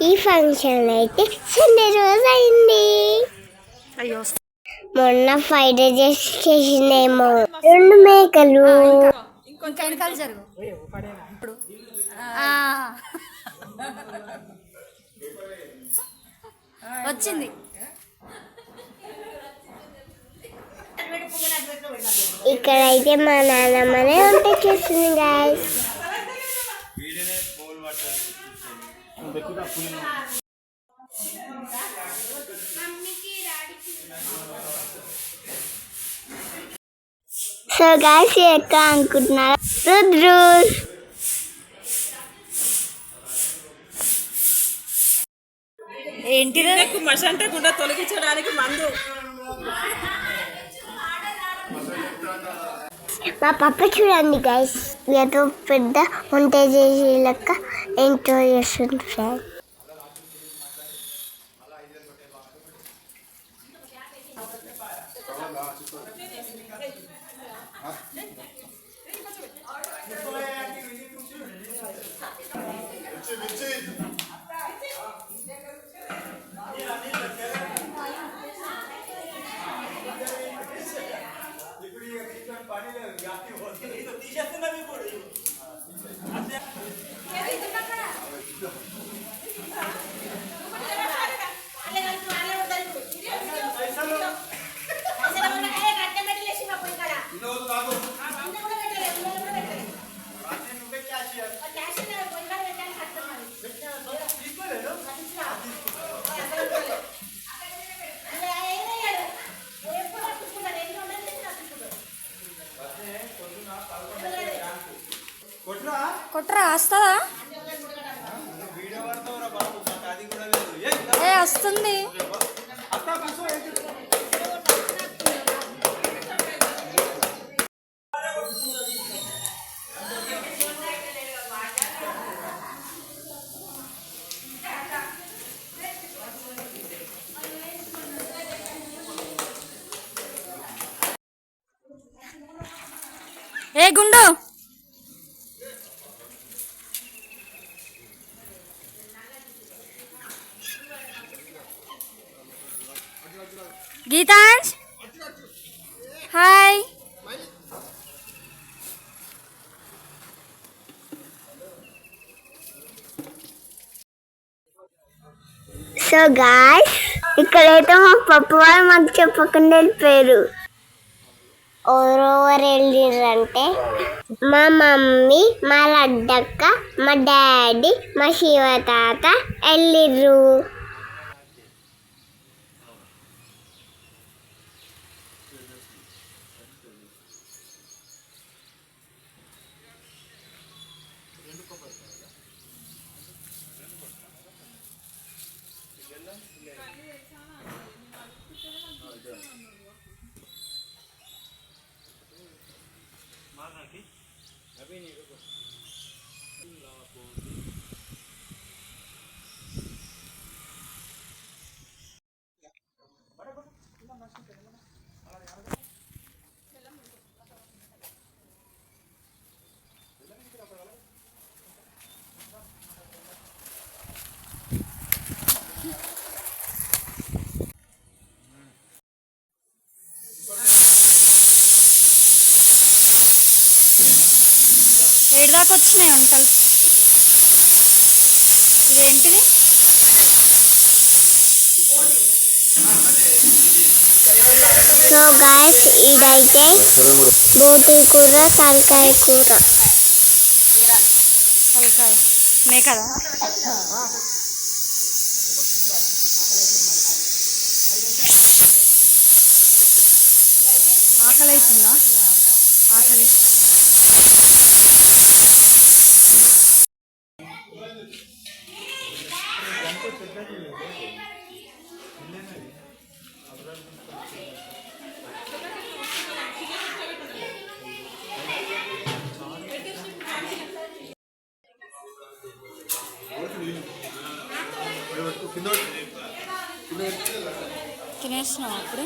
ఈ ఫంక్షన్ అయితే సండే రోజు అయింది. అయ్యో మొన్న 5 days చేసిందేమో 2 మేకలు. ఇంకా వెనకాల జరుగు ఇప్పుడు వచ్చింది. ఇక్కడైతే మా నాన్నమ్మనే వంట చేస్తుంది గాయస్. సో గాయస్ ఎక్కడ అనుకుంటున్నారా? రుద్రు ఏంటి మసంటే గుడ్డ తొలగించడానికి మందు. మా పప్ప చూడండి గైస్, ఏదో పెద్ద వంట చేసే లెక్క ఎంజాయ్ చేస్తుంది ఫ్రెండ్. కొట్టరా వస్తుందా? వస్తుంది. ఏ గుండు గీతాంజ్ హాయ్. సో గాయ్స్ ఇక్కడైతే మా పప్పు వాళ్ళు మాకు చెప్పకుండా వెళ్ళిపోయారు. ఎవరెవరు వెళ్ళిర్రంటే మా మమ్మీ, మా లడ్డక్క, మా డాడీ, మా శివ తాత వెళ్ళిర్రు. ఏడు దాకా వచ్చినాయి వంటలు. ఇదేంటిది? సో గాయస్ ఇదైతే బోటి కూర, తలకాయ కూర. తలకాయ మేకదా? ఆకలి అవుతుందా? ఆకలి తినేసినావు అప్పుడు.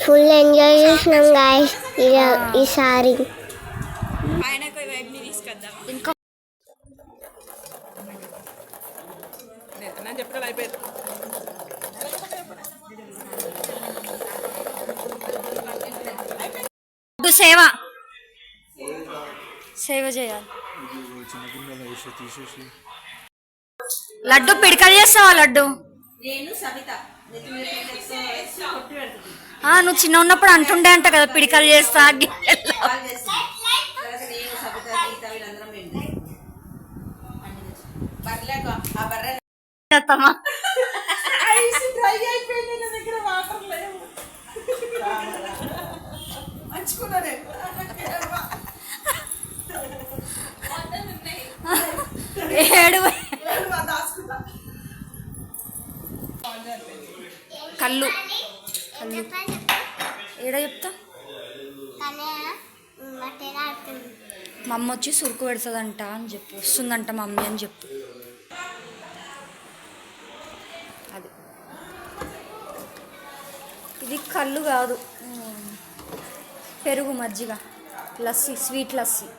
ఫుల్ ఎంజాయ్ చేసినాం గాయస్ ఈసారి. ఆయనకు వైపుని తీసుకొద్దాం. ఇంకో నేను చెప్పడం అయిపోయింది. సేవ సేవ చేయాలి. లడ్డు పిడకలు చేస్తావా? లడ్డు నువ్వు చిన్న ఉన్నప్పుడు అంటుండే అంట కదా, పిడికలు చేస్తా. ఏడు కళ్ళు కళ్ళు ఏడా చెప్తా. మా అమ్మ వచ్చి సురుకు పెడుతుందంట అని చెప్పు, వస్తుందంట మమ్మీ అని చెప్పు. అది ఇది కళ్ళు కాదు, పెరుగు మజ్జిగ లస్సీ, స్వీట్ లస్సీ.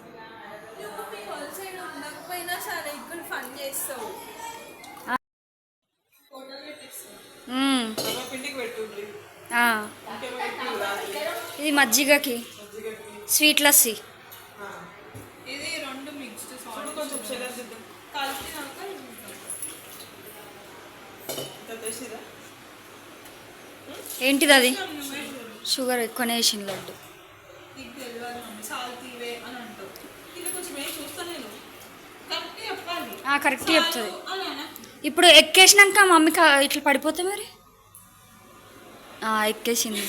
ఇది మజ్జిగకి స్వీట్ లస్సీ. ఇది రెండు మిక్స్డ్ కొంచెం షుగర్ దిద్దాం కలిపినాక ఏంటిది అది? షుగర్ ఎక్కువనే వేసిన లడ్డు. కరెక్ట్ చెప్తుంది. ఇప్పుడు ఎక్కేసినాక మమ్మీకి ఇట్లా పడిపోతే మరి ఎక్కేసింది.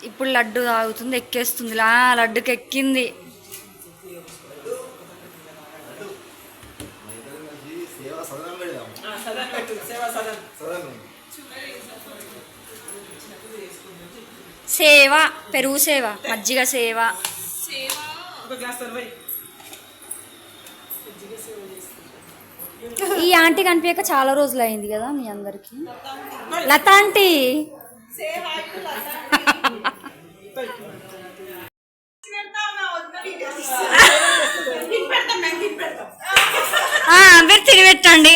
ఇప్పుడు లడ్డు తాగుతుంది, ఎక్కేస్తుంది. లడ్డుకి ఎక్కింది. సేవ, పెరుగు సేవ, మజ్జిగ సేవ. ఈ ఆంటీ కనిపించక చాలా రోజులు అయింది కదా మీ అందరికి. లత ఆంటీ మీరు తిని పెట్టండి.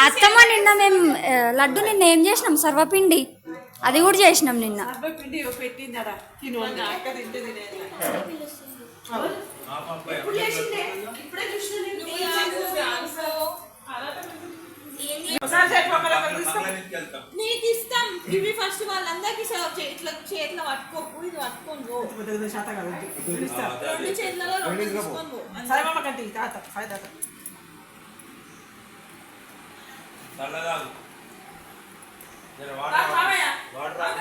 అత్తమ్మ నిన్న మేము లడ్డు నిన్న ఏం చేసినాం, సర్వపిండి అది కూడా చేసినాం నిన్న. ఇవి ఫస్ట్ వాళ్ళందరికీ సర్వ్ చేయి. ఇట్లా చేతిలో పట్టుకోకు, ఇది పట్టుకొని పో. రెండు చేతులలో రెండు తీసుకొని పో. వాటర్